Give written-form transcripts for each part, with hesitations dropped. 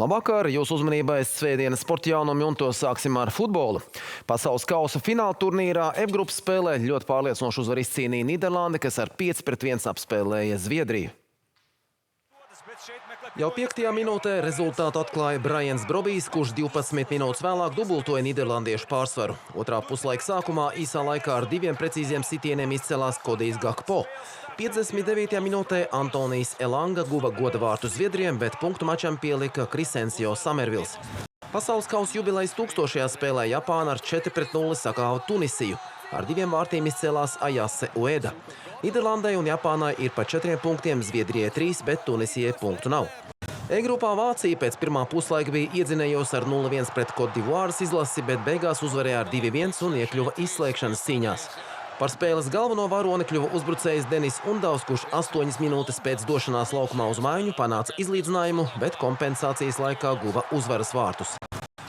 Labvakar, jūsu uzmanībai svētdienas sporta jaunumi un to sāksim ar futbolu. Pasaules kausa fināla turnīrā F grupas spēlē ļoti pārliecinošu uzvaru izcīnīja Nīderlande, kas ar 5-1 apspēlēja Zviedriju. Jau 5. minūtē rezultātu atklāja Brians Brobijs, kurš 12 minūtes vēlāk dubultoja nīderlandiešu pārsvaru. Otrā puslaika sākumā īsā laikā ar 2 precīziem sitieniem izcelās Kodijs Gakpo. 59. minūtē Antonijs Elanga guva goda vārtu Zviedriem, bet punktu mačam pielika Krisensio Samervils. Pasaules kausa jubilejas 1000. spēlē Japāna ar 4-0 sakāva Tunisiju. Ar 2 vārtiem izcēlās Ayase Ueda. Nīderlandei un Japānai ir pa 4 punktiem, Zviedrijai 3, bet Tunisijai punktu nav. E-grupā Vācija pēc pirmā puslaika bija iedzinējos ar 0-1 pret Cote d'Ivoires izlasi, bet beigās uzvarēja ar 2-1 un iekļuva izslēgšanas cīņās. Par spēles galveno varoni kļuva uzbrucējs Denis Undavs, kurš 8 minūtes pēc došanās laukumā uz maiņu panāca izlīdzinājumu, bet kompensācijas laikā guva uzvaras vārtus.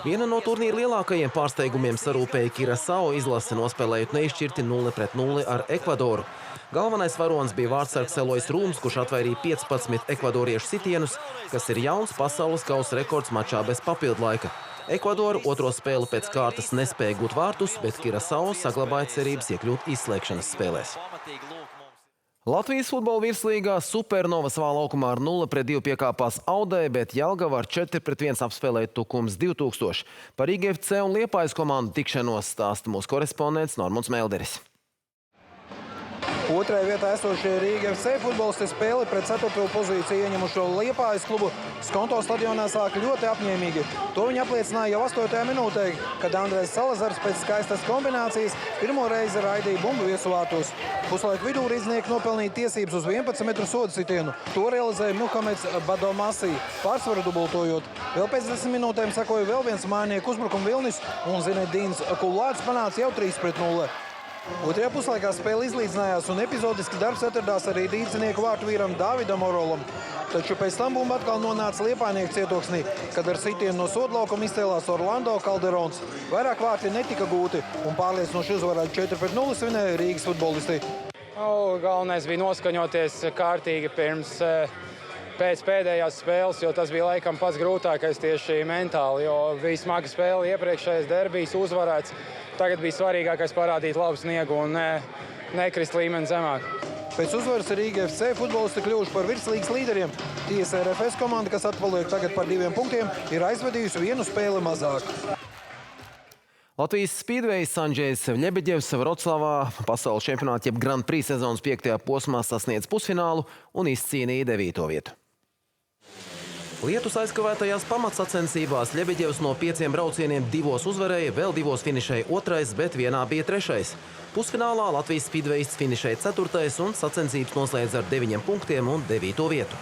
Viena no turnīra lielākajiem pārsteigumiem sarūpēja Kirasao izlase, nospēlējot neizšķirti 0-0 ar Ekvadoru. Galvenais varonis bija vārtsargs Elois Rūms, kurš atvairīja 15 ekvadoriešu sitienus, kas ir jauns pasaules kausa rekords mačā bez papildlaika. Ekvadora otro spēli pēc kārtas nespēja gūt vārtus, bet Kirasao saglabāja cerības iekļūt izslēgšanas spēlēs. Latvijas futbola virslīgā Supernova savā laukumā ar 0-2 piekāpās Audai, bet Jelgava ar 4-1 apspēlēja Tukums 2000. Par IGFC un Liepājas komandu tikšanos stāsta mūsu korespondents Normunds Melderis. Otrajā vietā esošie Rīga FC futbolisti spēli pret 4. pozīciju ieņemušo Liepājas klubu Skonto stadionā sāka ļoti apņēmīgi. To viņi apliecināja jau 8. minūtē, kad Andrejs Salazars pēc skaistas kombinācijas pirmo reizi raidīja bumbu viesuvārtos. Puslaika vidū rīznieki nopelnīja tiesības uz 11 metru sodu sitienu. To realizēja Muhameds Badomasī, pārsvaru dubultojot. Vēl pēc 10 minūtēm sekoja vēl viens mājinieku uzbrukuma vilnis un Zinedīns Kulāts panāca jau 3-0. Otrajā puslaikā spēle izlīdzinājās un epizodiski darbs atradās arī rīdzinieku vārtu vīram Dāvidam Orolam. Taču pēc tam bumba atkal nonāca Liepājnieku cietoksnī, kad ar sitienu no sodlaukuma izcēlās Orlando Calderons. Vairāk vārti netika gūti un pārliecinoši uzvarā 4-0 svinēja Rīgas futbolisti. Galvenais bija noskaņoties kārtīgi pēc pēdējās spēles, jo tas bija laikam pats grūtākais tieši mentāli, jo bija smaga spēle, iepriekšējais derbijs uzvarēts. Tagad bija svarīgākais parādīt labu sniegu un nekrist līmeni zemāk. Pēc uzvaras Rīga FC futbolisti kļuvuši par virslīgas līderiem. Tiesa RFS komanda, kas atpaliek tagad par 2 punktiem, ir aizvedījusi 1 spēli mazāk. Latvijas spīdvejs Andžejs Ļebeģevs Vroclavā pasaules čempionāta jeb Grand Prix sezonas 5. posmā sasniedz pusfinālu un izcīnīja 9. vietu. Lietus aizkavētajās pamatsacensībās Ļebeģevs no 5 braucieniem 2 uzvarēja, vēl 2 finišēja 2., bet vienā bija 3. Pusfinālā Latvijas spīdvejists finišēja 4. un sacensības noslēdz ar 9 punktiem un 9. vietu.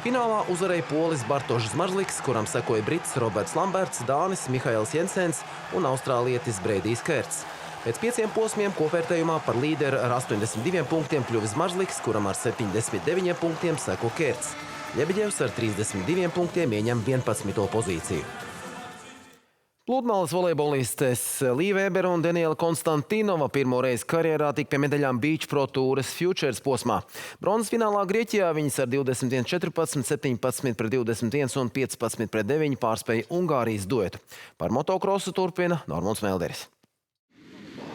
Finālā uzvarēja polis Bartošs Zmarzliks, kuram sekoja brits Roberts Lamberts, dānis Mihails Jensens un austrālietis Breidijs Kerts. Pēc 5 posmiem kopvērtējumā par līderi ar 82 punktiem kļuvis Zmarzliks, kuram ar 79 punktiem seko Kerts. Ļebeģevs ar 32 punktiem ieņem 11. pozīciju. Pludmales volejbolistes Līva Ebera un Daniela Konstantinova pirmo reizi karjerā tik pie medaļām Beach Pro Tours Futures posmā. Bronzas finālā Grieķijā viņas ar 21-14, 17-21 un 15-9 pārspēja Ungārijas duetu. Par motokrosu turpina Normunds Melderis.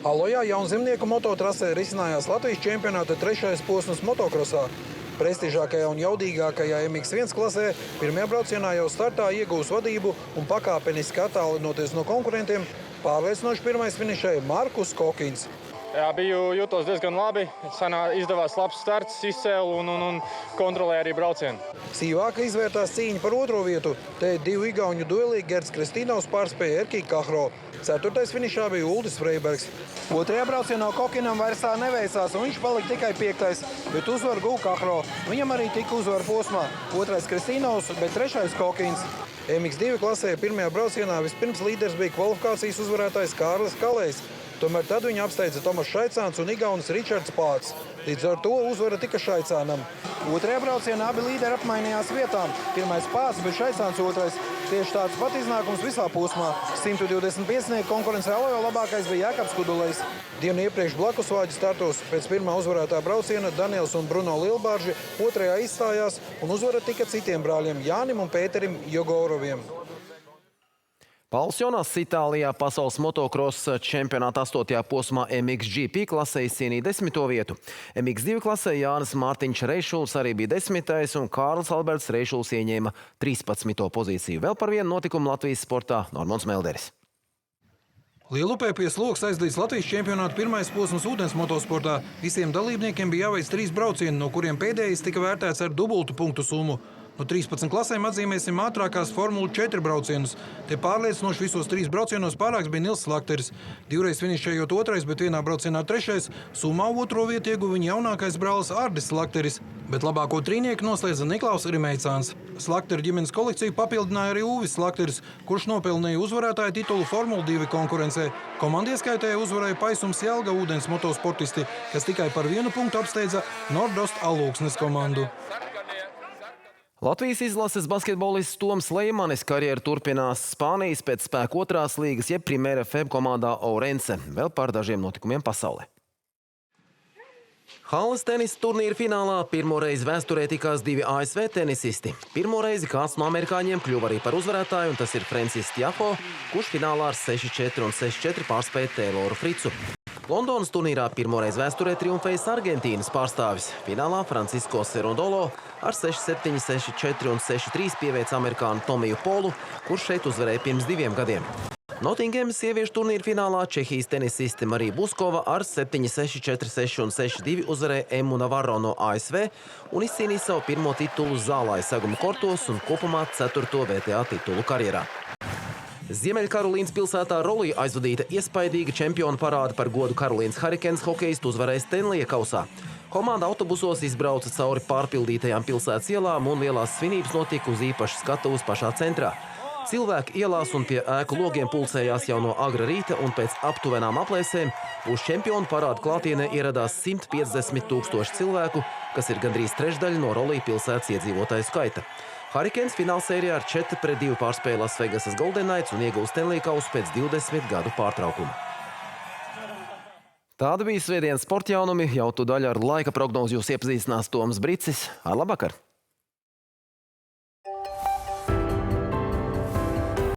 Alojā jaunzemnieku mototrasē risinājās Latvijas čempionāta 3. posms motokrosā. Prestižākajā un jaudīgākajā MX1 klasē pirmajā braucienā jau startā iegūs vadību un pakāpeniski attālinoties no konkurentiem, pārliecinoši pirmais finišēja Markus Kokins. Jā, jūtos diezgan labi. Izdevās labs starts, izcēlu un kontrolēja arī braucienu. Sīvāka izvērtās cīņa par 2. vietu. Te 2 igauņu duelī Gerds Kristīnovs pārspēja Erkī Kahro. 4. finišā bija Uldis Freibergs. 2. braucienā Kokinam vairs tā neveicās, un viņš palika tikai 5., bet uzvaru guva Kahro. Viņam arī tika uzvara posmā. 2. Kristīnovs, bet 3. Kokins. MX2 klasē pirmajā braucienā vispirms līderis bija kvalifikācijas uzvarētājs Kārlis Kalējs. Tomēr tad viņu apsteidza Tomas Šaicāns un igaunis Ričards Pāts. Līdz ar to uzvara tika Šaicānam. 2. braucienā abi līderi apmainījās vietām. Pirmais Pāts, bet Šaicāns 2. Tieši tāds pat iznākums visā posmā. 125 konkurencē Alojā labākais bija Jākabs Kudulejs. Dienu iepriekš blakusvāģi startos pēc pirmā uzvarētā brauciena Daniels un Bruno Lielbārži 2. izstājās un uzvara tika citiem brāļiem Jānim un Pēterim Jogoroviem. Pauls Jonas Itālijā pasaules motocross čempionāta 8. posmā MXGP klasē izcīnīja 10. vietu. MX2 klasē Jānis Mārtiņš Reišuls arī bija 10. un Kārlis Alberts Reišuls ieņēma 13. pozīciju. Vēl par vienu notikumu Latvijas sportā Normons Melderis. Lielupē pie slogas aizdīts Latvijas čempionāta pirmais posms ūdens motosportā. Visiem dalībniekiem bija jāveic 3 braucieni, no kuriem pēdējais tika vērtēts ar dubultu punktu summu. No 13 klasēm atzīmēsim ātrākās Formula 4 braucienus. Te pārliecinoši visos 3 braucienos pārāks bija Nils Slakteris. Divreiz finišējot 2., bet vienā braucienā 3. Summā 2. vietu ieguva viņa jaunākais brālis Ardis Slakteris, bet labāko trīnieku noslēdza Niklaus Rimeicāns. Slaktera ģimenes kolekciju papildināja arī Uvis Slakteris, kurš nopelnīja uzvarētāju titulu Formula 2 konkurencē. Komandai ieskaitāja uzvarēja Paisums Jelga ūdens motosportisti, kas tikai par 1 punktu apsteidza Nordost Alūksnes komandu. Latvijas izlases basketbolists Toms Leimanis karjeru turpinās Spānijas pēc spēku 2. līgas jeb Primera FEB komandā Ourense. Vēl par dažiem notikumiem pasaulē. Halles tenisa turnīra finālā pirmo reizi vēsturē tikās 2 ASV tenisisti. Pirmo reizi kāds no amerikāņiem kļuva arī par uzvarētāju, un tas ir Francis Tiafo, kurš finālā ar 6-4 un 6-4 pārspēja Tayloru Fricu. Londonas turnīrā pirmoreiz vēsturē triumfējis Argentīnas pārstāvis. Finālā Francisco Cerundolo ar 6-7, 6-4 un 6-3 pieveica amerikānu Tomiju Polu, kurš šeit uzvarēja pirms 2 gadiem. Nottingemas sieviešu turnīra finālā Čehijas tenisiste Marija Buskova ar 7-6, 4-6 un 6-2 uzvarēja Emmu Navarro no ASV un izcīnīja savu pirmo titulu zālāja seguma kortos un kopumā 4. VTA titulu karjerā. Ziemeļkarolīnas pilsētā Rolī aizvadīta iespaidīga čempionu parāda par godu Karolīnas Hurricanes hokejistu uzvarēja Stenlija kausā. Komanda autobusos izbrauca cauri pārpildītajām pilsētas ielām un lielās svinības notika uz īpašas skatuves pašā centrā. Cilvēki ielās un pie ēku logiem pulcējās jau no agra rīta un pēc aptuvenām aplēsēm uz čempionu parādu klātienē ieradās 150 000 cilvēku, kas ir gandrīz trešdaļa no Rolī pilsētas iedzīvotāju skaita. Hurricanes finālsērijā ar 4-2 pārspēja Las Vegasas Golden Knights un ieguva Stanley kausu pēc 20 gadu pārtraukuma. Tāda bija svētdienas sporta jaunumi. Jau tu daļu ar laika prognozi jūs iepazīstinās Toms Bricis. Ar labvakar!